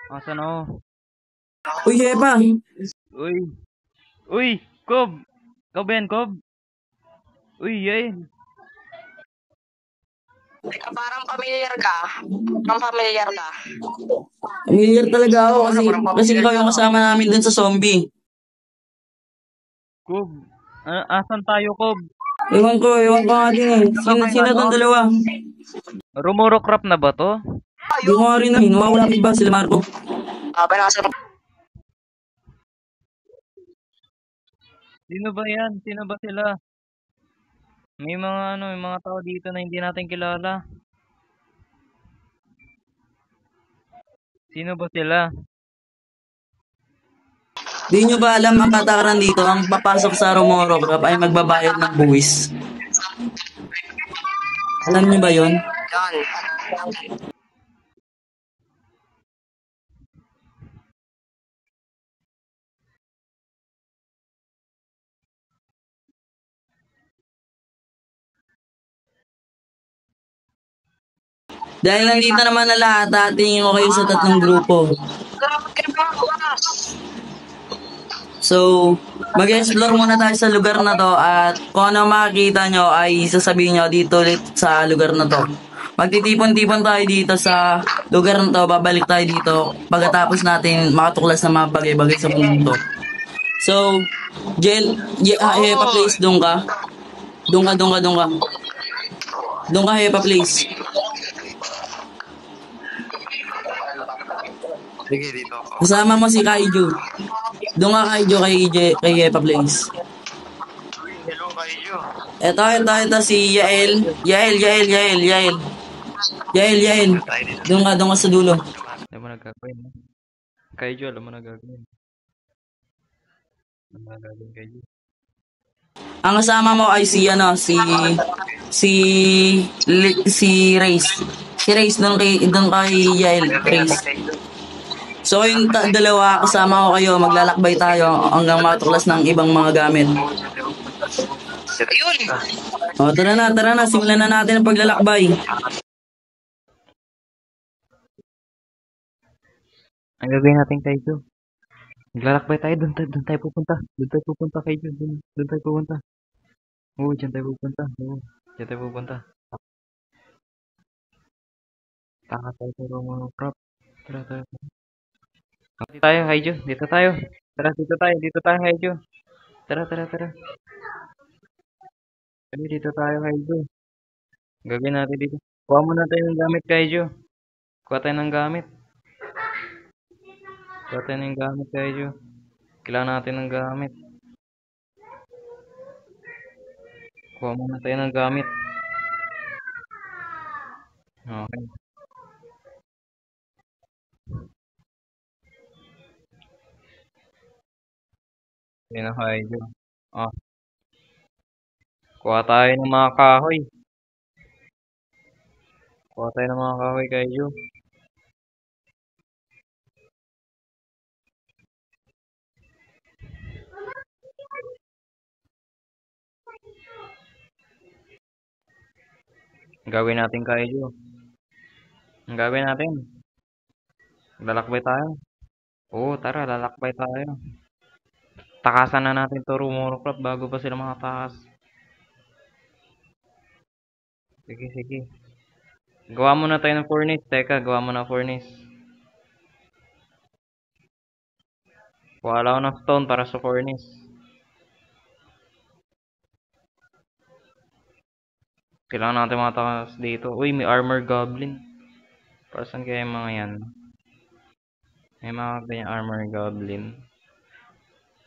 Asan ako? Uy, Hepa! Uy! Uy! Kob! Ikaw ba yan, Kob? Uy, yay! Parang familiar ka. Parang familiar ka. Familiar talaga ako kasi ikaw yung kasama namin dun sa zombie. Kob! Asan tayo, Kob? Ewan ko nga din eh. Sino tong dalawa? Rumurokrap na ba to? Di ko nga rin namin. Nawawala ba sila Marco? Nasa Sino ba yan? Sino ba sila? May mga tao dito na hindi natin kilala. Sino ba sila? Di nyo ba alam ang patakaran dito? Ang papasok sa Romoro Club ay magbabayad ng buwis. Alam nyo ba yon? yan. Dahil nandito naman na lahat, atingin ko kayo sa tatlong grupo. So, mag-explore muna tayo sa lugar na to at kung ano makikita nyo ay sasabihin nyo dito ulit sa lugar na to. Magtitipon-tipon tayo dito sa lugar na to, babalik tayo dito pagkatapos natin makatuklas ng mga bagay-bagay sa mundo. So, Hepa please, doon ka. Doon ka, Hepa please. Sige, dito. Kasama mo si Kaiju. Doon ka Kaiju kay Hepa please. Hello, kayo. Ito si Yael. Yael. Doon ka sa dulo. Alam mo nagkakawin. Kaijo, alam mo nagkakawin. Alam mo nagkakawin, Kaijo. Ang kasama mo ay si Race. Si Race doon kay Yael, Race. So yung dalawa kasama ko kayo, maglalakbay tayo hanggang matuklas ng ibang mga gamit. Ayun. O tara na, simulan na natin ang paglalakbay. Ang gagawin natin, Kaijo. Maglalakbay tayo, doon tayo pupunta. Doon tayo pupunta, Kaijo. Doon tayo pupunta. Oo, dyan tayo pupunta. Oo, dyan tayo pupunta. Taka tayo sa Romorocrop. Tara. Dito tayo, Kaijo. Dito tayo. Tara, dito tayo, Kaijo. Tara. Kaya dito tayo, Kaijo. Gagawin natin dito. Kuha muna tayo ng gamit, Kaijo. Kuha tayo ng gamit, Kaijo. Kailangan natin ng gamit. Kuha muna tayo ng gamit. Okay. Yun na, Kaijo. Ah, kuha tayo ng mga kahoy. Kaijo. Ang gawin natin, Kaijo. Lalakbay tayo. Oo, tara, lalakbay tayo. Takasan na natin to Rumorocrop bago pa sila makatakas. Sige. Gawa muna tayo ng furnace. Teka, gawa muna furnace. Wala ako ng stone para sa furnace. Kailangan natin matakas dito. Uy, may armor goblin. Para saan kaya yung mga yan? May mga ganyan armor goblin.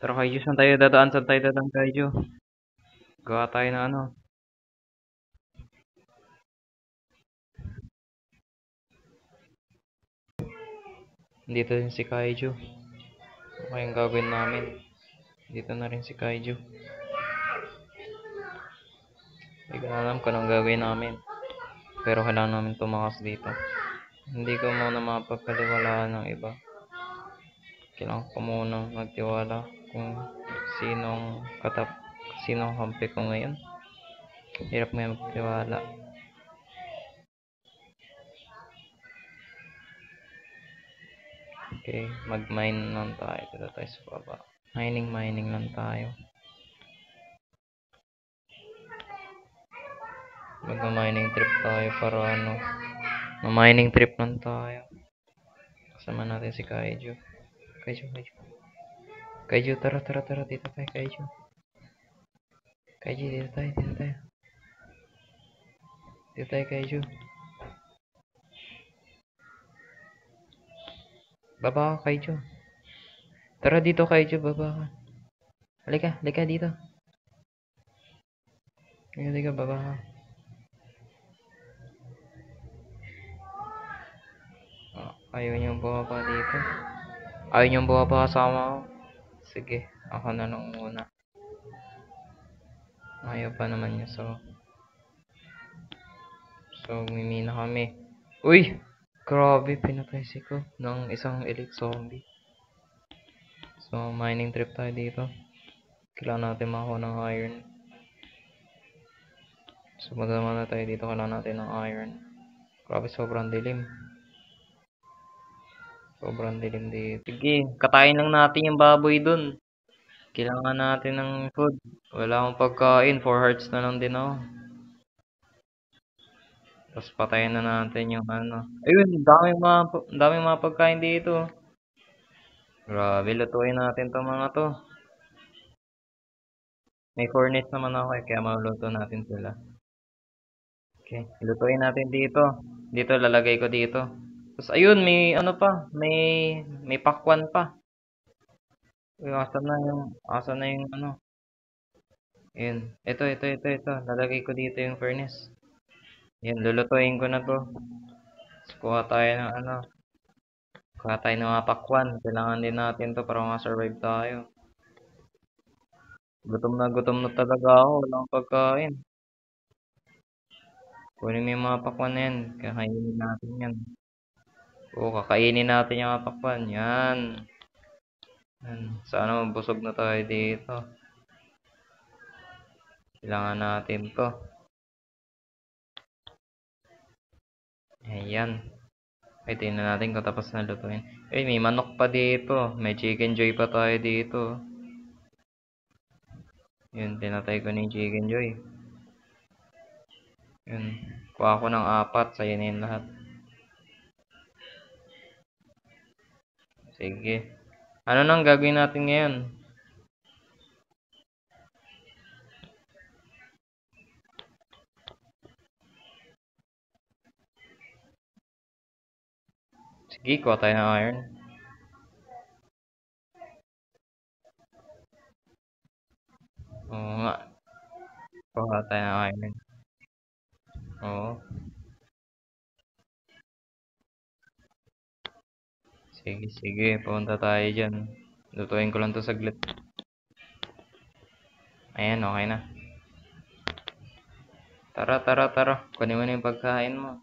Pero Kaiju, saan tayo dadaan, Kaiju? Gawa tayo na ano. Dito din si Kaiju. Okay yung gagawin namin. Dito na rin si Kaiju. Hindi ko alam kung anong gagawin namin. Pero kailangan namin tumakas dito. Hindi ko muna mapagkaliwalaan ng iba. Kailangan ko muna magtiwala kung sinong kampi ko ngayon. Hirap ngayon magtiwala. Okay, mag-mine lang tayo. Dito tayo sa baba. Mining lang tayo. Mag-mining trip tayo para ano. Ma-mining trip lang tayo. Kasama natin si Kaiju. Kaiju, tara. Dito tayo, Kaiju. Dito tayo. Dito tayo, Kaiju. Baba ka, Kaiju. Tara dito, Kaiju. Baba ka. Halika dito. Halika, baba ka. Ayaw niyong bumaba dito. Ayaw niyong bumaba kasama ko. Sige, ako na lang muna. Ayaw pa naman niya, so mimina kami. Uy! Grabe, pinatay si ko ng isang elite zombie. So, mining trip tayo dito. Kailangan natin makakuha ng iron. So, magdama na tayo dito. Kailangan natin ng iron. Grabe, sobrang dilim. Sobrang dilim dito. Sige, katayin lang natin yung baboy dun. Kailangan natin ng food. Wala akong pagkain. 4 hearts na lang din ako. Tapos patayin na natin yung ano. Ayun, daming mga pagkain dito. Grabe, lutuin natin tong mga to. May furnace naman ako kaya maluluto natin sila. Okay, lutuin natin dito. Dito, lalagay ko dito. Tapos ayun, may ano pa. May pakwan pa. Uy, asan na yung ano. Ayun, ito. Lalagay ko dito yung furnace. Yan, lulutuin ko na to. Tapos kuha tayo ng ano. Kuha tayo ng mga pakwan. Kailangan din natin to para makasurvive tayo. Gutom na talaga ako. Walang pagkain. Kunin mo yung mga pakwan na yan. Kakainin natin yan. Oo, kakainin natin yung mga pakwan. Yan. Sana mabusog na tayo dito. Kailangan natin to. Ayan. Ay, tingnan natin kung tapos na lutuin. Ay, may manok pa dito. May chicken joy pa tayo dito. Yun, pinatay ko na yung chicken joy. Yun. Kuha ko ng 4. Sa'yo na yun lahat. Sige. Ano nang gagawin natin ngayon? Sige, kuha tayo ng iron. Oo nga. Kuha tayo ng iron. Oo. Sige. Punta tayo dyan. Lutuin ko lang to saglit. Ayan, okay na. Tara. Kunin mo na yung pagkain mo.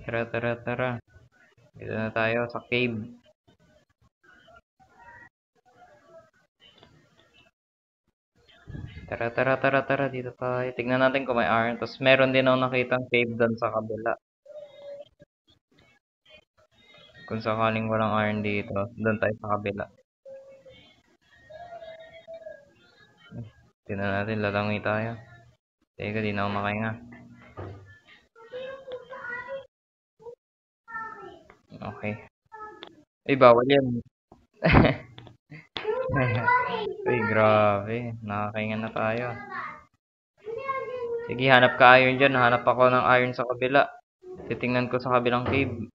Tara. Dito na tayo sa cave. Tara. Dito tayo. Tignan natin kung may iron. Tapos meron din ako nakitang cave doon sa kabila. Kung sakaling walang iron dito, doon tayo sa kabila. Tignan natin, lalangoy tayo. Teka, di na ako makahinga. Okay. Ay, bawal yan. Uy, grabe. Nakakahinga na tayo. Sige, hanap ka iron dyan. Hanap ako ng iron sa kabila. Titingnan ko sa kabilang cave.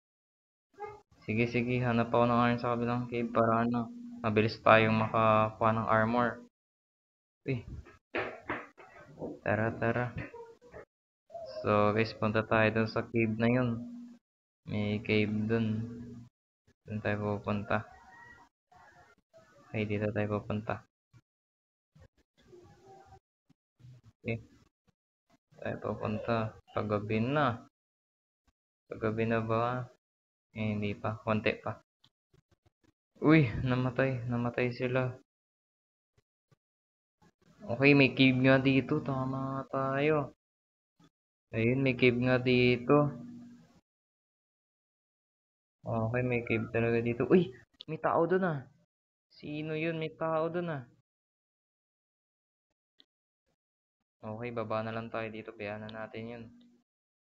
Sige. Hanap ako ng iron sa kabilang cave para ano. Mabilis tayong makakuha ng armor. Uy. Tara. So, guys, punta tayo dun sa cave na yun. May cave dun. Dun tayo pupunta. Okay, dito tayo pupunta. Okay. Tayo pupunta. Paggabi na. Paggabi na ba? Hindi pa. Konti pa. Uy, namatay sila. Okay, may cave nga dito. Tama tayo. Ayun, may cave nga dito. Okay, may cave talaga dito. Uy! May tao dun ah. Sino yun? May tao dun ah. Okay, baba na lang tayo dito. Bayanan natin yun.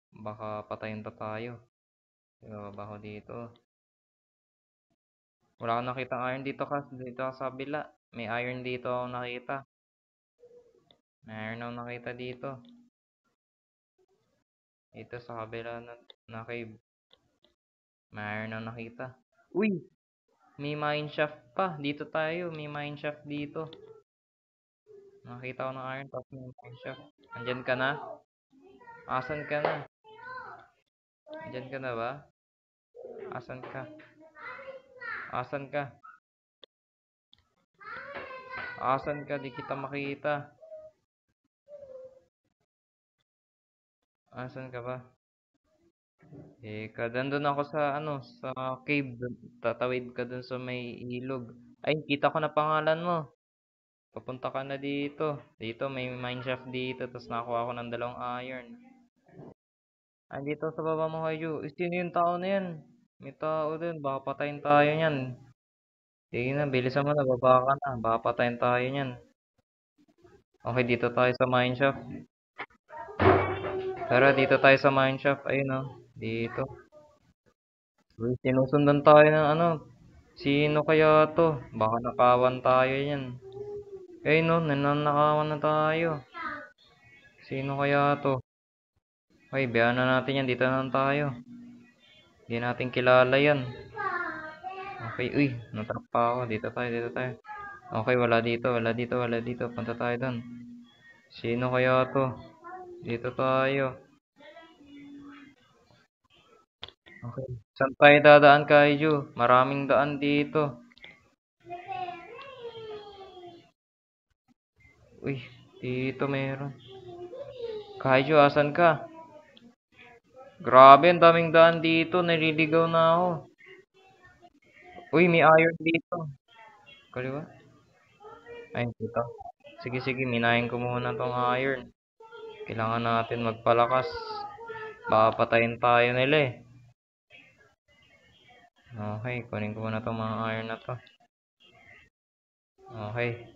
Baka patayin pa tayo. Baba ko dito. Wala akong nakita iron dito dito sa kabila. May iron dito ako nakita. May iron ako nakita dito. Dito sa kabila na cave. May iron ako nakita. Uy! May mine shaft pa. Dito tayo. May mine shaft dito. Nakita ko ng iron tapos may mine shaft. Andyan ka na? Asan ka na? Andyan ka na ba? Asan ka? Asan ka? Asan ka? Di kita makita. Asan ka ba? Dandun ako sa sa cave. Tatawid ka dun sa may ilog. Ay, kita ko na pangalan mo. Papunta ka na dito. Dito may mineshaft dito. Tapos nakuha ko ng 2 iron. Andito sa baba mo, Kaiju. Sino yung tao na yan? May tao din. Baka patayin tayo niyan. Sige na, bilisan mo na. Baba ka na. Baka patayin tayo niyan. Okay, dito tayo sa mineshaft. Tara, dito tayo sa mineshaft. Ayun oh. Dito. Uy, sinusundan tayo ng Sino kaya to? Baka nakawan tayo yan. Ayun no, nananakawan na tayo. Sino kaya to? Okay, biyahan na natin yan. Dito na lang tayo. Hindi natin kilala yan. Okay, uy, natrap pa ako. Dito tayo, dito tayo. Okay, wala dito, wala dito, wala dito. Punta tayo doon. Sino kaya to? Dito tayo. Okay. Saan tayo dadaan, Kaiju? Maraming daan dito. Uy, dito meron. Kaiju, asan ka? Grabe, ang daming daan dito. Naliligaw na ako. Uy, may iron dito. Kaliwa? Ay, dito. Sige, sige. Minayin ko muna tong iron. Kailangan natin magpalakas. Baka patayin tayo nila eh. Okay, kunin ko muna tong mga iron na to. Okay.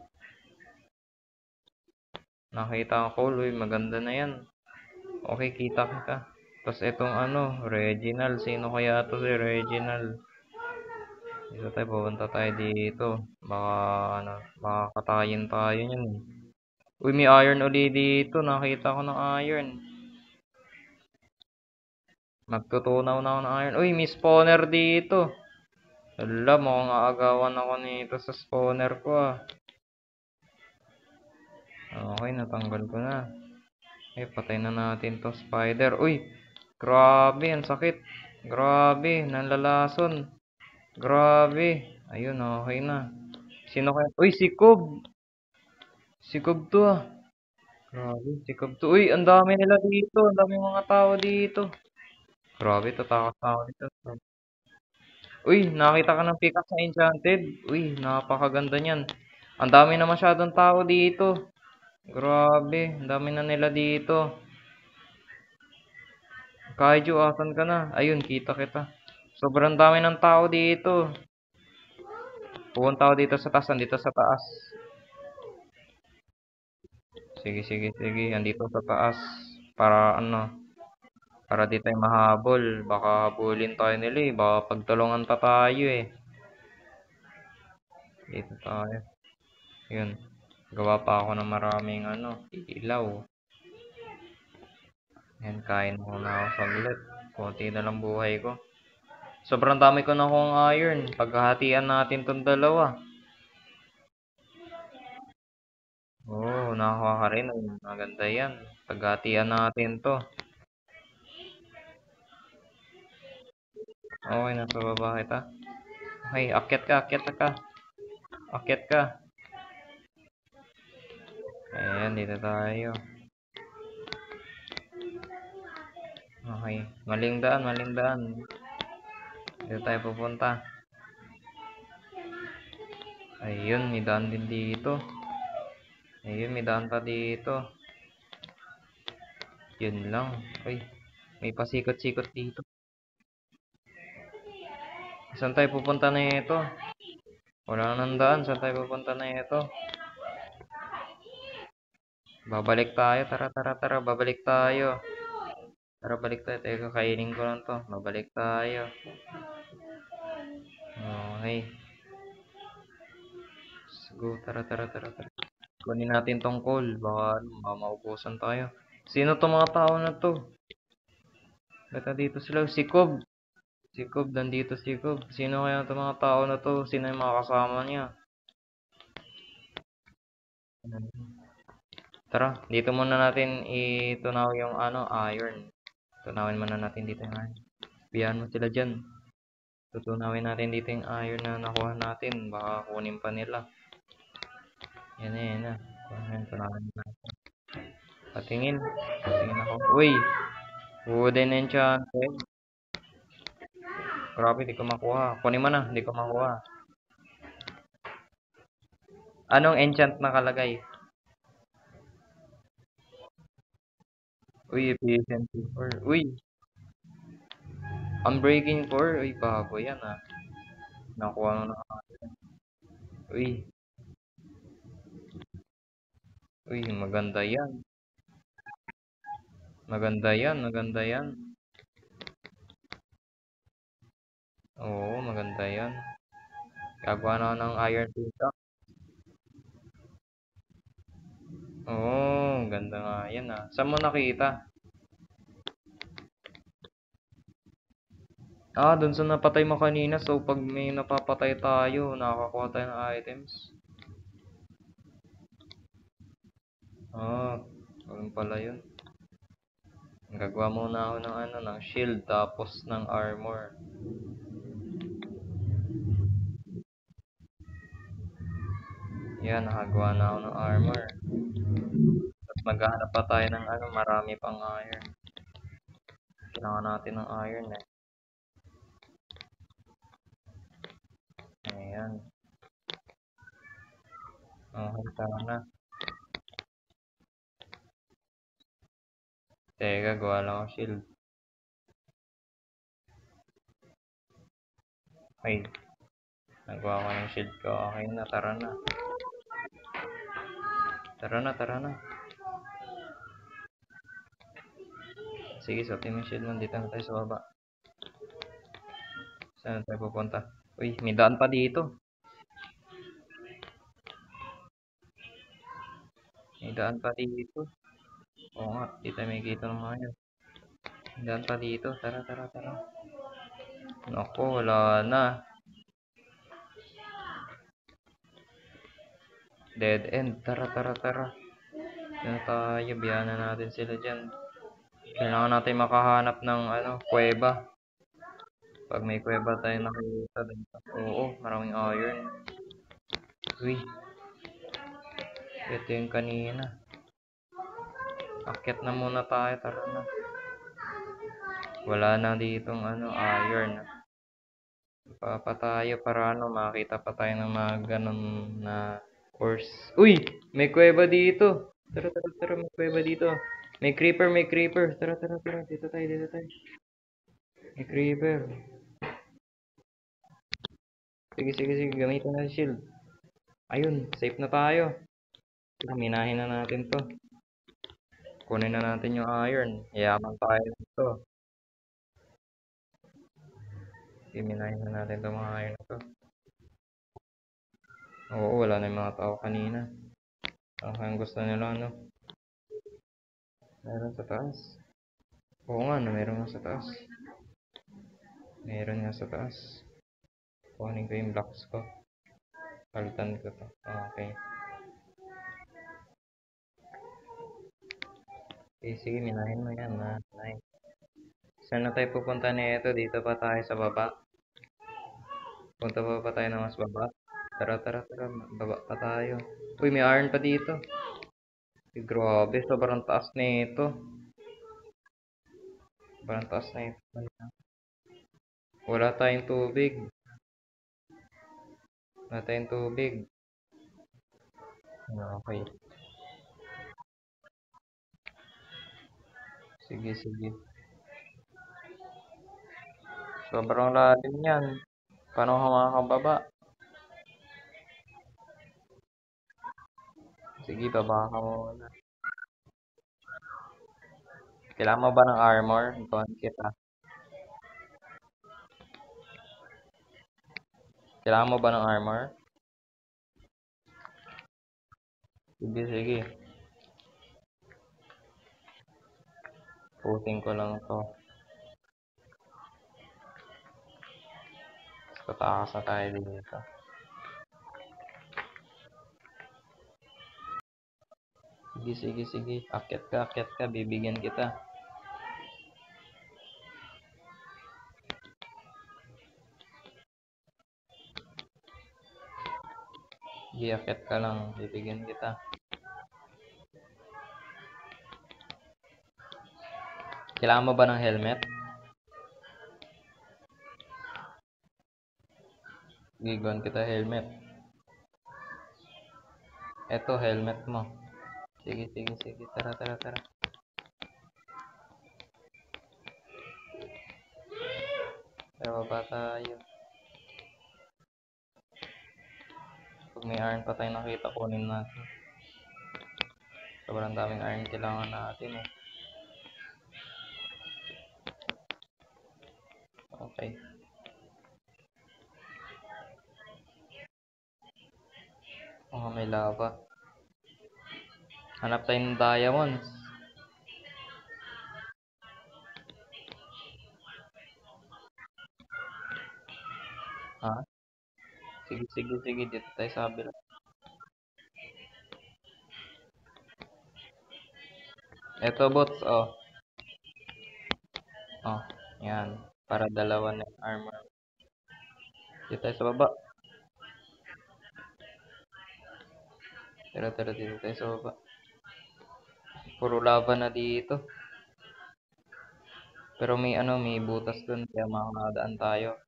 Nakita ko coal. Uy, maganda na yan. Okay, kita kita. Tapos itong Reginald. Sino kaya to si Reginald? Dito tayo, pupunta tayo dito. Baka katayin tayo niyan. Uy, may iron uli dito. Nakita ko ng iron. Magtutunaw na ako ng iron. Uy, may spawner dito. Hala, mukhang aagawan ako nito sa spawner ko ah. Okay, natanggal ko na. Patay na natin to spider. Uy, grabe, ang sakit. Grabe, nanlalason. Grabe. Ayun, okay na. Sino kaya? Uy, si Cobb. Si Cobb to ah. Grabe, si Cobb to. Uy, ang dami nila dito. Ang dami mga tao dito. Grabe, tatakas na ako dito. Uy, nakita ka ng pickaxe sa Enchanted. Uy, napakaganda niyan. Ang dami na masyadong tao dito. Grabe, ang dami na nila dito. Kaiju, asan ka na? Ayun, kita kita. Sobrang dami ng tao dito. Pupunta ako dito sa taas, andito sa taas. Sige, sige, sige. Andito sa taas. Para para di tayo mahabol. Baka habulin tayo nila eh. Baka pagtulungan pa tayo eh. Dito tayo. Yun. Gawa pa ako ng maraming ilaw. Yan, kain muna ako saglit. Konti na lang buhay ko. Sobrang dami ko na akong iron. Paghahatian natin tong dalawa. Oo, nakakuha ka rin. Maganda yan. Paghahatian natin to. Okay, nasa baba kita. Okay, akyat ka, akyat ka. Akyat ka. Ayan, dito tayo. Okay, maling daan, maling daan. Dito tayo pupunta. Ayun, may daan din dito. Ayun, may daan pa dito. Yun lang. Uy, may pasikot-sikot dito. Saan tayo pupunta na ito? Wala nang daan. Saan tayo pupunta na ito? Babalik tayo. Tara, tara, tara. Babalik tayo. Tara, balik tayo. Teka, kainin ko lang to. Babalik tayo. Okay. Go, tara, tara, tara, tara. Kunin natin tong call. Baka maubusan tayo. Sino tong mga tao na to? Ba't dito sila? Si Cobb. Si Cobb, nandito si Cobb. Sino kaya itong mga tao na to? Sino yung mga kasama niya? Tara, dito muna natin itunaw yung iron. Tunawin muna natin dito yung iron. Biyahan mo sila dyan. Tutunawin natin dito yung iron na nakuha natin. Baka kunin pa nila. Yan na, yan na. Tunawin natin. Patingin. Patingin ako. Uy! Wooden enchanted. Grabe, di ko makuha. Kunin mo na, di ko makuha. Anong enchant nakalagay? Uy, efficiency 4. Uy! Unbreaking 4. Uy, bago yan ah. Nakuha mo na. Uy. Uy, maganda yan. Maganda yan, maganda yan. Oo, maganda yan. Gagawa na ako ng iron pickaxe. Oo, ganda nga yan ah. Saan mo nakita? Ah, dun sa napatay mo kanina. So, pag may napapatay tayo, nakakakuha tayo ng items. Ah, ganun pala yun. Gagawa muna ako ng ng shield tapos ng armor. Yan, nakagawa na ako ng armor. At maghahanap pa tayo ng marami pang iron. Kailangan natin ng iron eh. Ayan. Okay, tama na. Teka, gawa lang ako shield. Okay. Nagawa ko yung shield ko. Okay na, tara na. Tara na, tara na. Sige, suotin mo yung shield mo. Dito na tayo sa baba. Saan tayo pupunta? Uy, may daan pa dito. May daan pa dito. Oo nga, dito may kita ng mga yun. May daan pa dito. Tara, tara, tara. Naku, wala na. Dead end. Tara, tara, tara. Yan tayo. Biyanan natin sila dyan. Kailangan natin makahanap ng kuweba. Pag may kuweba tayo nakita dito. Oo, maraming iron. Uy. Ito yung kanina. Akyat na muna tayo. Tara na. Wala na ditong iron. Pa tayo para makita pa tayo ng mga ganun na course. Uy! May kuweba dito. Tara, tara, tara. May kuweba dito. May creeper, may creeper. Tara, tara, tara. Dito tayo, dito tayo. May creeper. Sige, sige, sige. Gamitin na shield. Ayun, safe na tayo. Minahin na natin to. Kunin na natin yung iron. Yaman tayo nito. Minahin na natin itong mga iron na to. Oo, wala na yung mga tao kanina. Okay, ang gusto nila meron sa taas. Oo nga, meron nga sa taas. Meron nga sa taas. Kunin ko yung blocks ko. Palitan ko to. Okay. Okay, sige, minahin mo yan. Nice. Saan na tayo pupunta na ito? Dito pa tayo sa baba. Punta pa tayo na mas baba. Tara, tara, tara. Baba pa tayo. Uy, may iron pa dito. Uy, grabe, sobrang taas na ito. Sobrang taas na ito. Wala tayong tubig. Wala tayong tubig. Okay. Sige, sige. Sobrang lalim yan. Paano ka makakababa? Sige, baba ka muna. Kailangan mo ba ng armor? Ikuhan kita. Kailangan mo ba ng armor? Sige, sige. Puting ko lang to. Tatakas na tayo dito. Sige, sige, sige. Akyat ka. Bibigyan kita. Sige, akyat ka lang. Bibigyan kita. Kailangan mo ba ng helmet? Giguan kita helmet. Eto, helmet mo. Sige, sige, sige. Tara, tara, tara. Tara, baba tayo. Pag may iron pa tayo nakita, kunin natin. Sobrang daming iron kailangan natin eh. Okay. Oh, may lava. Hanap tayo ng diamonds. Ha? Sige, sige, sige. Dito tayo sa kabila. Eto, bots. Oh. Oh. Yan. Para dalawa na yung armor. Dito tayo sa baba. Tara, tara. Dito tayo sa baba. Puro lava na dito. Pero may may butas dun. Kaya makakadaan tayo.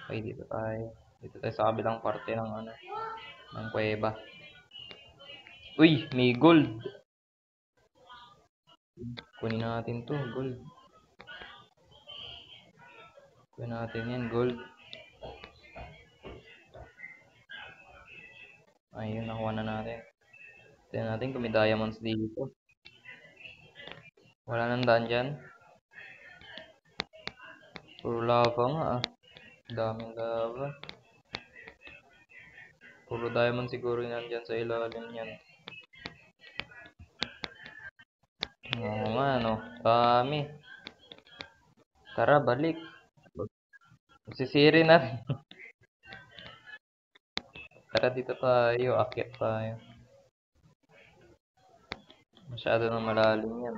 Okay, dito tayo. Dito tayo sa kabilang parte ng ng kuweba. Uy, may gold. Kunin natin to, gold. Kunin natin yan, gold. Ayun, nakuha na natin. Tignan natin kung may diamonds dito. Wala nang daan dyan. Puro lava nga ah. Daming lava. Puro diamond siguro nandyan sa ilalim yan. Oo nga no. Dami. Tara, balik. Sisiri na. Tara dito tayo. Akyat tayo. Masyado nang malalim yan.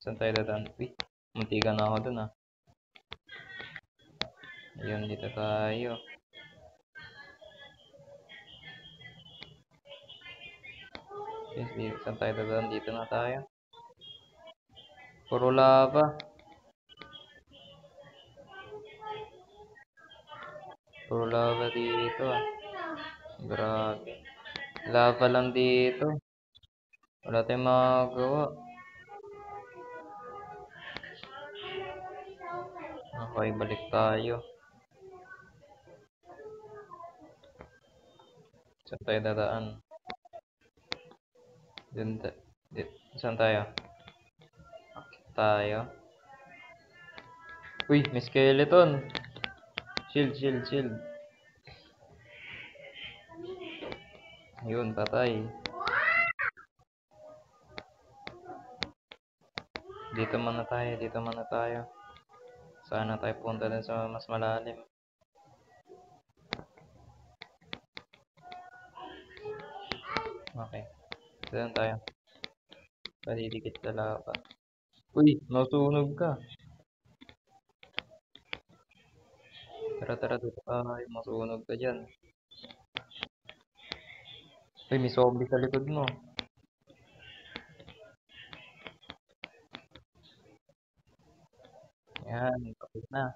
Saan tayo dadaan? Uy, muntikan na ako dun ah. Ayun, dito tayo. Yes, saan tayo dadaan? Dito na tayo. Puro lava. Puro lava dito ah. Grabe. Lava lang dito. Wala tayong magagawa. Okay, balik tayo. Saan tayo dadaan? Saan tayo? Akit tayo. Uy, may skeleton. Shield, shield, shield. Ayun, patay. Dito muna tayo. Sana tayo punta din sa mas malalim. Okay. Dito tayo. Palidikit sa lava. Uy, nasunog ka. Tara, tara, dito tayo. Masunog ka dyan. Uy, may zombie sa likod mo. Yan, tapos na.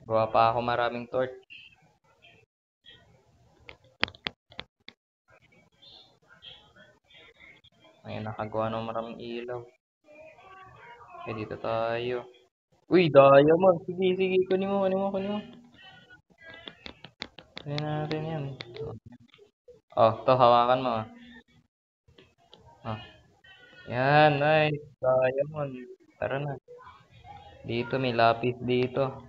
Gawa pa ako maraming torch. Ayan. Ay, nakagawa ng maraming ilaw. Okay, dito tayo. Uy, diamond. Sige, sige. Kunin mo, kunin mo, kunin mo. Kunin natin yan. Oh, to, hawakan mo. Oh. Yan, nice. Diamond. Tara na. Dito, may lapis dito.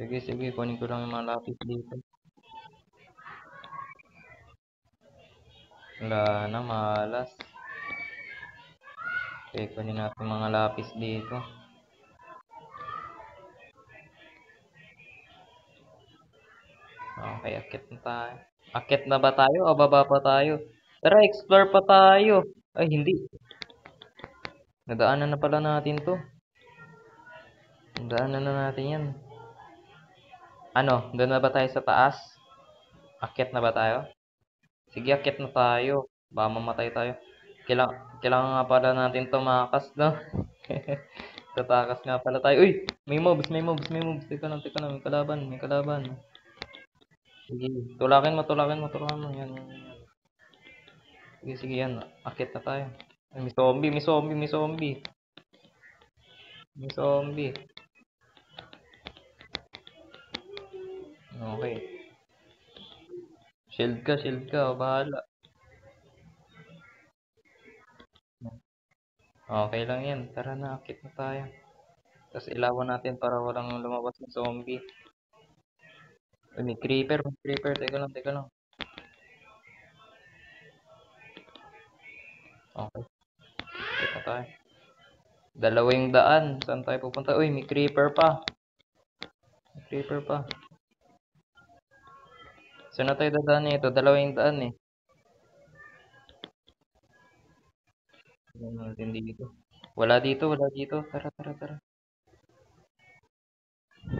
Sige, sige. Kunin ko lang yung mga lapis dito. Wala na, malas. Okay, kunin natin mga lapis dito. Okay, akit na tayo. Akit na ba tayo o baba pa tayo? Tara, explore pa tayo. Ay, hindi. Nadaanan na pala natin to. Nadaanan na natin yan. Ano, doon na ba tayo sa taas? Akit na ba tayo? Sige, akit na tayo. Baka mamatay tayo. Kailangan nga pala natin tumakas, no? Tatakas nga pala tayo. Uy! May mobs, may mobs, may mobs. Teka lang, teka lang. May kalaban, may kalaban. Sige, tulakin mo, tulakin mo, tulakin mo. Yan, yan, yan. Sige, sige, yan. Akit na tayo. Ay, may zombie, may zombie, may zombie. May zombie. Okay. Shield ka, shield ka. O, bahala. Okay lang yan. Tara na, akit na tayo. Tapos ilawan natin para walang lumabas na zombie. Ay, may creeper, may creeper. Teka lang, teka lang. Okay, akit na tayo. Dalawa yung daan. Saan tayo pupunta? Uy, may creeper pa. May creeper pa. Saan na tayo dadaan nito? Dalawa yung daan eh. Tignan natin dito. Wala dito, wala dito. Tara, tara, tara.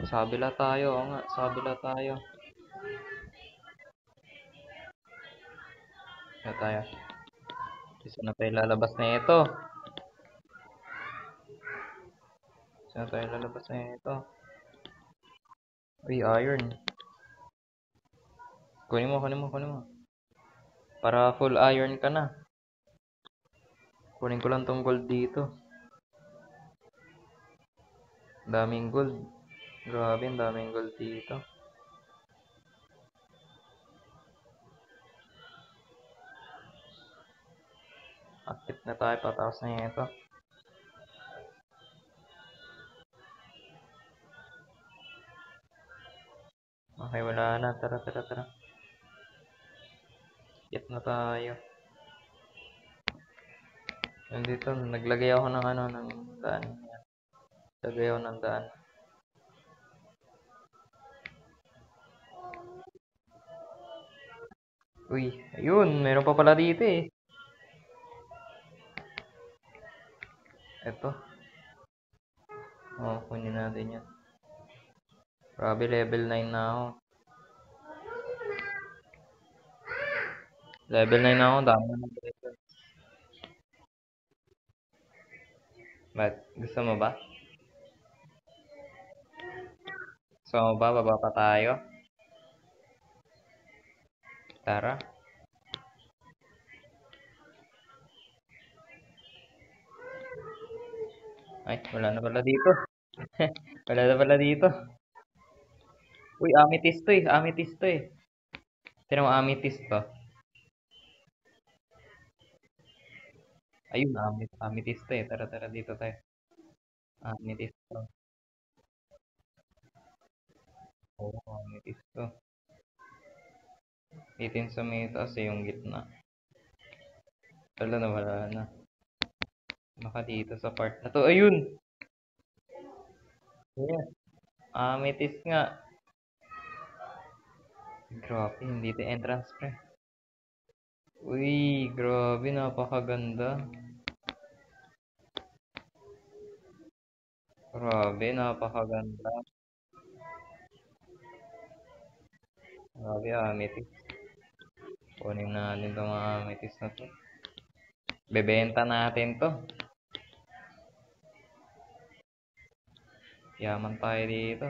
Sa kabila tayo. Oo nga, sa kabila tayo. Kaya tayo. Saan na tayo lalabas na ito? Saan na tayo lalabas na ito? Uy, iron. Kunin mo, kunin mo, kunin mo. Para full iron ka na. Kunin ko lang tong gold dito. Daming gold. Grabe, ang daming gold dito. Akit na tayo, pataas na ito. Okay, wala na. Tara, tara, tara. Akit na tayo. Nandito, naglagay ako ng ano, ng daan. Naglagay ako ng daan. Uy, ayun, meron pa pala dito eh. Ito. Oh, kunin natin yan. Grabe, level 9 na ako. Level 9 na ako, dami na ng level. Ba't? Gusto mo ba? Gusto mo ba? Baba pa tayo? Tara. Ay, wala na pala dito. Wala na pala dito. Uy, amethyst to eh. Amethyst to eh. Tinan mo, amethyst to. Ayun, amethyst to eh. Tara, tara, dito tayo. Amethyst to. Oo, amethyst to. Dito yung sa may taas eh, yung gitna. Wala na. Baka dito sa part na to. Ayun! Ayan. Amethyst nga. Grabe, hindi ito entrance pre. Uy, grabe, napakaganda. Grabe, napakaganda. Grabe, amethyst. Kunin natin itong amethyst na to. Bebenta natin to. Yaman tayo dito.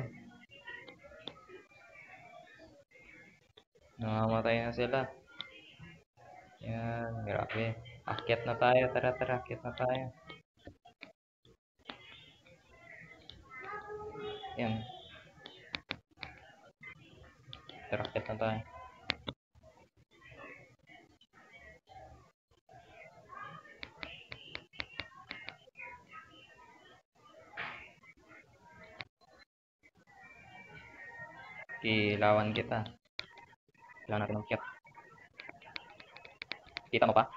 Namamatay na sila. Yan, grabe. Akyat na tayo, tara, akyat na tayo. Yan. Tara, akyat na tayo. Kilawan kita. Kailangan natin ng akyat. Kita mo pa?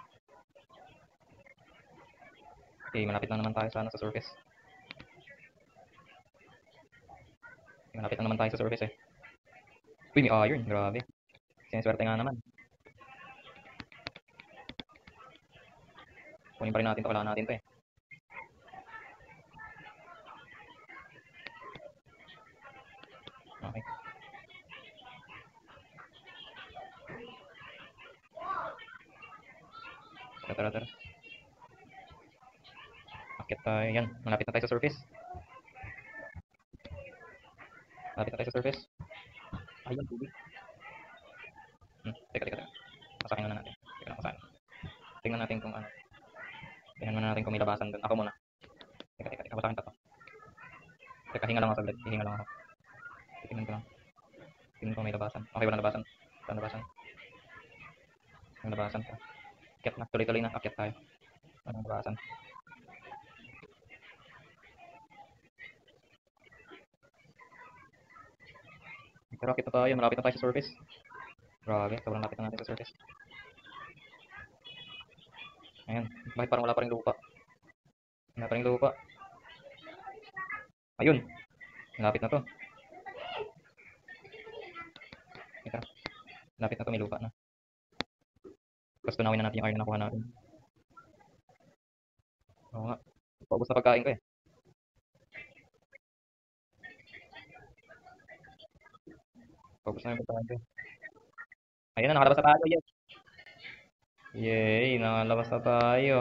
Okay, malapit na naman tayo sa surface. Malapit na naman tayo sa surface eh. Uy, may iron. Grabe. Siniswerte nga naman. Kunin pa rin natin to. Kailangan natin to eh. Okay. Tara. Akit tayo. Yan. Malapit na tayo sa surface. Ayun, tubig. Teka. Masakin na natin. Teka lang, masakin. Tingnan natin kung ano. Tingnan muna natin kung may labasan doon. Ako muna. Teka. Masakin pa to. Teka, hinga lang ako saglit. Hihinga lang ako. Tingnan ko lang. Tingnan ko may labasan. Okay, walang labasan. Walang labasan. Akyat na. Tuloy-tuloy na. Akyat tayo. Walang labasan. Pero akyat na tayo. Malapit na tayo sa surface. Grabe. Sobrang lapit na natin sa surface. Ayan. Bakit parang wala pa rin lupa? Wala pa rin lupa. Ayun. Malapit na to. Teka. Malapit na to. May lupa na. Tapos tunawin na natin yung iron na nakuha natin. Oo nga. Paubos na pagkain ko eh. Paubos na yung pagkain ko. Ayun na, nakalabas na tayo. Yes. Yay, nakalabas na tayo.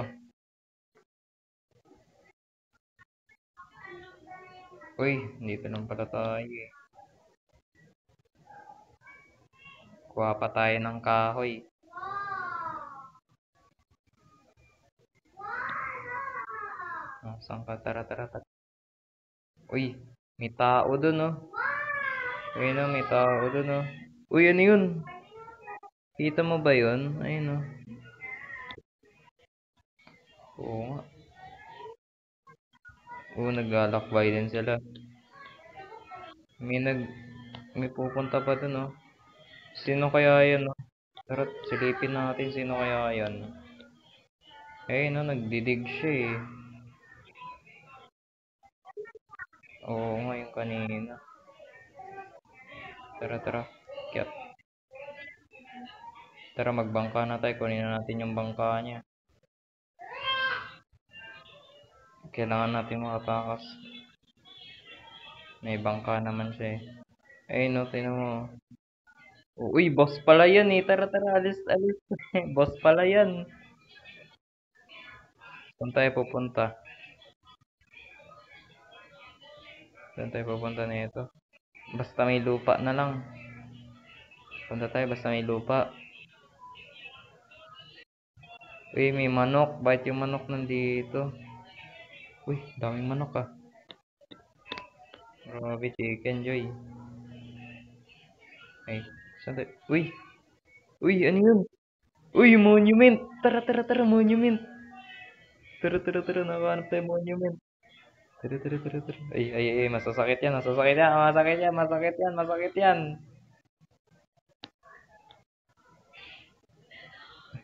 Uy, dito lang pala tayo eh. Kuha pa tayo ng kahoy. Saan ka? Tara. Uy, may tao dun oh. Ayun oh, may tao dun oh. Uy, ano yun? Kita mo ba yun? Ayun oh. Oo nga. Oo, naglalakbay din sila. May pupunta pa dun oh. Sino kaya yan oh? Tara, silipin natin sino kaya yan. Ayun oh, nagdidig siya eh. Oo nga, yung kanina. Tara. Kyat. Tara, magbangka na tayo. Kunin na natin yung bangka niya. Kailangan natin makatakas. May bangka naman siya eh. Ayun no, tinan mo. Uy, boss pala yan eh. Tara, alis. Boss pala yan. Saan tayo pupunta? Nito? Basta may lupa na lang. Punta tayo basta may lupa. Uy, may manok. Bakit yung manok nandito? Uy, daming manok ah. Grabe, chicken joy. Ay, saan tayo? Uy, ano yun? Uy, monument! Tara, monument! Tara, nakahanap tayo monument. Tara. Ay, masasakit yan. Masakit yan.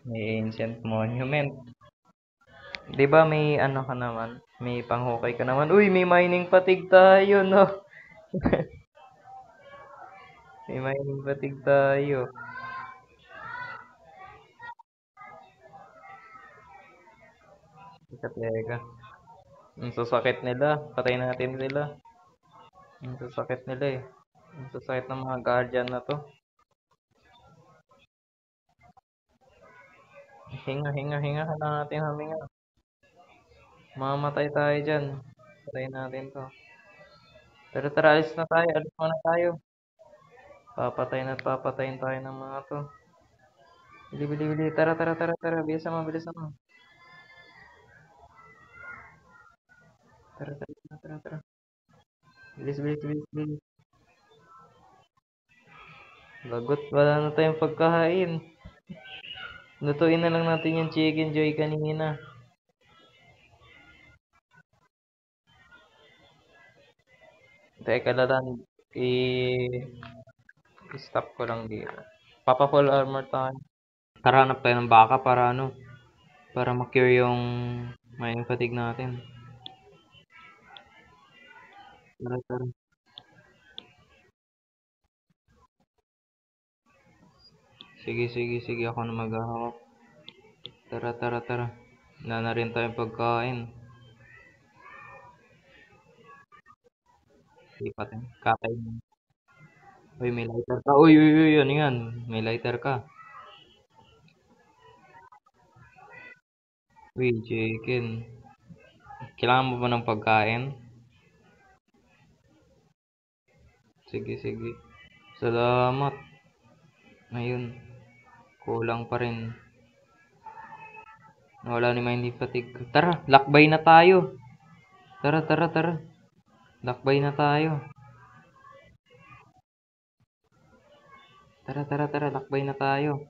May ancient monument. 'Di ba may ano ka naman? May panghukay ka naman. Uy, may mining patig tayo, no? May mining patig tayo. Teka. Ang sasakit nila. Patayin natin sila. Ang sasakit nila eh. Ang sasakit ng mga guardian na to. Hinga. Kailangan natin huminga. Mamatay tayo dyan. Patayin natin to. Tara, alis na tayo. Alis muna tayo. Papatayin tayo ng mga to. Bili, bili, bili. Tara, tara, tara, tara. Bilis naman, bilis naman. Tara, tara, tara, tara, tara. Bilis, bilis, bilis, bilis. Lagot, wala na tayong pagkain. Lutuin na lang natin yung chicken joy kanina. Teka lang, i-stop ko lang dito. Papa full armor tayo. Tara, hanap tayo ng baka para ano, para ma-cure yung mind fatigue natin. Tara, tara. Sige, sige, sige. Ako na maghahawak. Tara, tara, tara. Wala na rin tayong pagkain. Lipat eh. Katay mo. Uy, may lighter ka. Uy, uy, uy. Ano yan? May lighter ka. Uy, chicken. Kailangan mo ba ng pagkain? Sige, sige. Salamat. Ayun. Kulang pa rin. Wala ni Mindy Fatigue. Tara, lakbay na tayo. Tara, tara, tara. Lakbay na tayo. Tara, tara, tara. Lakbay na tayo.